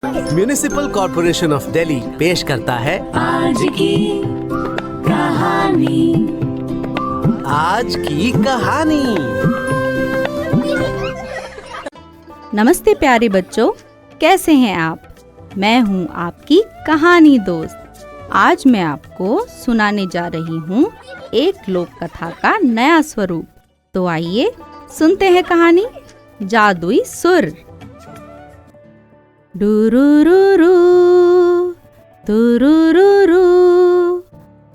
Municipal corporation of Delhi पेश करता है आज की कहानी। आज की कहानी। नमस्ते प्यारे बच्चों, कैसे हैं आप? मैं हूं आपकी कहानी दोस्त। आज मैं आपको सुनाने जा रही हूं एक लोक कथा का नया स्वरूप। तो आइए सुनते हैं कहानी जादुई सुर। डुरुरुरु तुरुरुरु,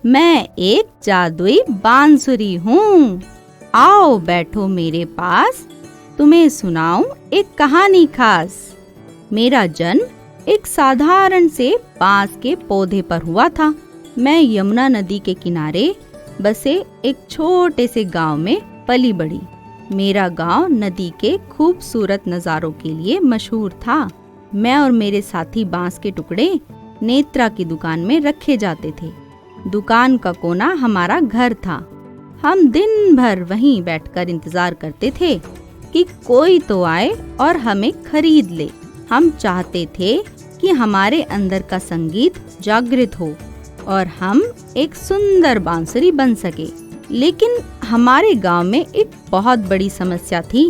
मैं एक जादुई बांसुरी हूँ। आओ बैठो मेरे पास, तुम्हें सुनाऊं एक कहानी खास। मेरा जन्म एक साधारण से बांस के पौधे पर हुआ था। मैं यमुना नदी के किनारे बसे एक छोटे से गांव में पली बड़ी। मेरा गांव नदी के खूबसूरत नज़ारों के लिए मशहूर था। मैं और मेरे साथी बांस के टुकड़े नेत्रा की दुकान में रखे जाते थे। दुकान का कोना हमारा घर था। हम दिन भर वहीं बैठकर इंतजार करते थे कि कोई तो आए और हमें खरीद ले। हम चाहते थे कि हमारे अंदर का संगीत जागृत हो और हम एक सुंदर बांसुरी बन सके। लेकिन हमारे गांव में एक बहुत बड़ी समस्या थी।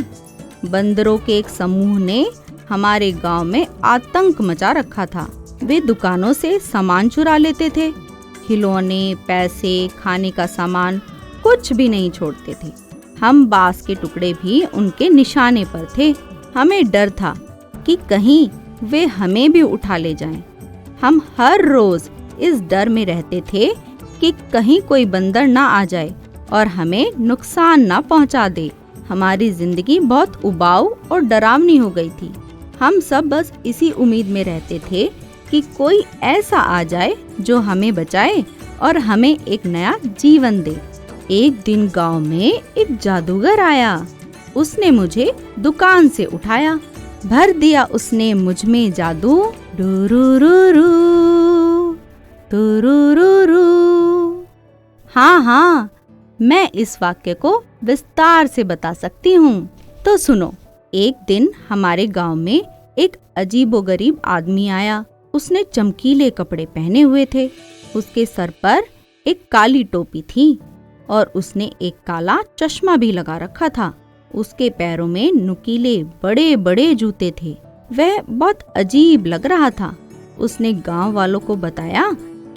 बंदरों के एक समूह ने हमारे गांव में आतंक मचा रखा था। वे दुकानों से सामान चुरा लेते थे। खिलौने, पैसे, खाने का सामान कुछ भी नहीं छोड़ते थे। हम बांस के टुकड़े भी उनके निशाने पर थे। हमें डर था कि कहीं वे हमें भी उठा ले जाएं। हम हर रोज इस डर में रहते थे कि कहीं कोई बंदर ना आ जाए और हमें नुकसान ना पहुंचा दे। हमारी जिंदगी बहुत उबाऊ और डरावनी हो गई थी। हम सब बस इसी उम्मीद में रहते थे कि कोई ऐसा आ जाए जो हमें बचाए और हमें एक नया जीवन दे। एक दिन गांव में एक जादूगर आया। उसने मुझे दुकान से उठाया। भर दिया उसने मुझ में जादू। डुरुरुरु तुरुरुरु। हाँ, मैं इस वाक्य को विस्तार से बता सकती हूँ। तो सुनो। एक दिन हमारे गांव में एक अजीबोगरीब आदमी आया। उसने चमकीले कपड़े पहने हुए थे। उसके सर पर एक काली टोपी थी और उसने एक काला चश्मा भी लगा रखा था। उसके पैरों में नुकीले बड़े बड़े जूते थे। वह बहुत अजीब लग रहा था। उसने गांव वालों को बताया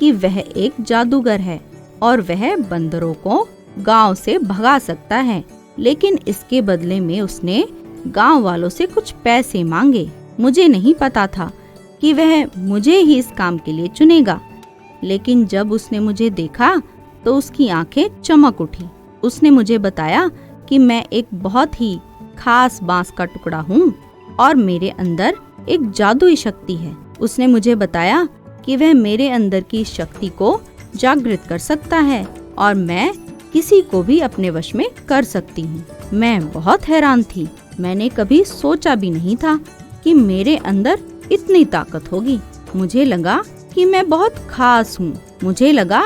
कि वह एक जादूगर है और वह बंदरों को गांव से भगा सकता है। लेकिन इसके बदले में उसने गांव वालों से कुछ पैसे मांगे। मुझे नहीं पता था कि वह मुझे ही इस काम के लिए चुनेगा। लेकिन जब उसने मुझे देखा तो उसकी आंखें चमक उठी। उसने मुझे बताया कि मैं एक बहुत ही खास बांस का टुकड़ा हूँ और मेरे अंदर एक जादुई शक्ति है। उसने मुझे बताया कि वह मेरे अंदर की शक्ति को जागृत कर सकता है और मैं किसी को भी अपने वश में कर सकती हूँ। मैं बहुत हैरान थी। मैंने कभी सोचा भी नहीं था कि मेरे अंदर इतनी ताकत होगी। मुझे लगा कि मैं बहुत खास हूँ। मुझे लगा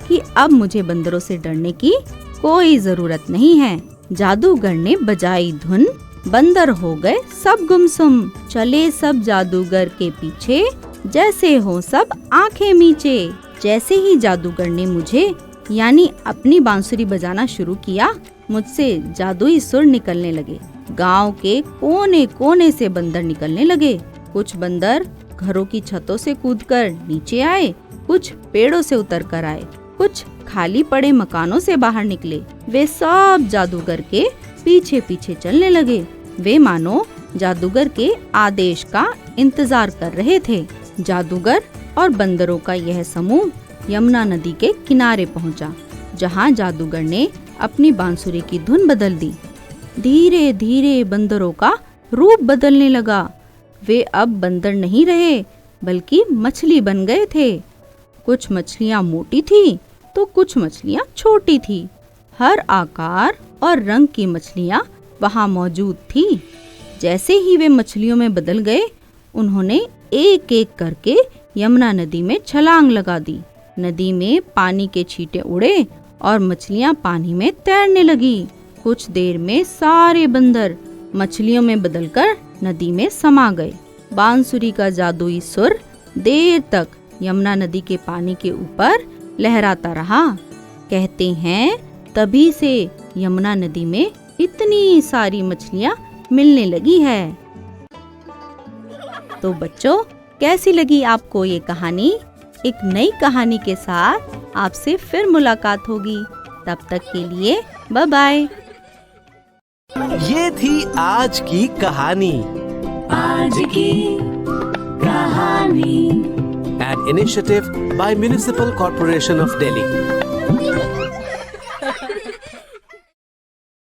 कि अब मुझे बंदरों से डरने की कोई जरूरत नहीं है। जादूगर ने बजाई धुन, बंदर हो गए सब गुमसुम। चले सब जादूगर के पीछे, जैसे हो सब आंखें मीचे। जैसे ही जादूगर ने मुझे यानी अपनी बांसुरी बजाना शुरू किया, मुझसे जादुई सुर निकलने लगे। गांव के कोने कोने से बंदर निकलने लगे। कुछ बंदर घरों की छतों से कूदकर नीचे आए, कुछ पेड़ों से उतर कर आए, कुछ खाली पड़े मकानों से बाहर निकले। वे सब जादूगर के पीछे पीछे चलने लगे। वे मानो जादूगर के आदेश का इंतजार कर रहे थे। जादूगर और बंदरों का यह समूह यमुना नदी के किनारे पहुंचा, जहां जादूगर ने अपनी बांसुरी की धुन बदल दी। धीरे धीरे बंदरों का रूप बदलने लगा। वे अब बंदर नहीं रहे, बल्कि मछली बन गए थे। कुछ मछलियां मोटी थी तो कुछ मछलियां छोटी थी। हर आकार और रंग की मछलियां वहां मौजूद थी। जैसे ही वे मछलियों में बदल गए, उन्होंने एक एक करके यमुना नदी में छलांग लगा दी। नदी में पानी के छींटे उड़े और मछलियां पानी में तैरने लगी। कुछ देर में सारे बंदर मछलियों में बदलकर नदी में समा गए। बांसुरी का जादुई सुर देर तक यमुना नदी के पानी के ऊपर लहराता रहा। कहते हैं तभी से यमुना नदी में इतनी सारी मछलियाँ मिलने लगी है। तो बच्चों, कैसी लगी आपको ये कहानी? एक नई कहानी के साथ आपसे फिर मुलाकात होगी। तब तक के लिए बाय बाय। ये थी आज की कहानी। आज की कहानी An initiative by Municipal Corporation of Delhi.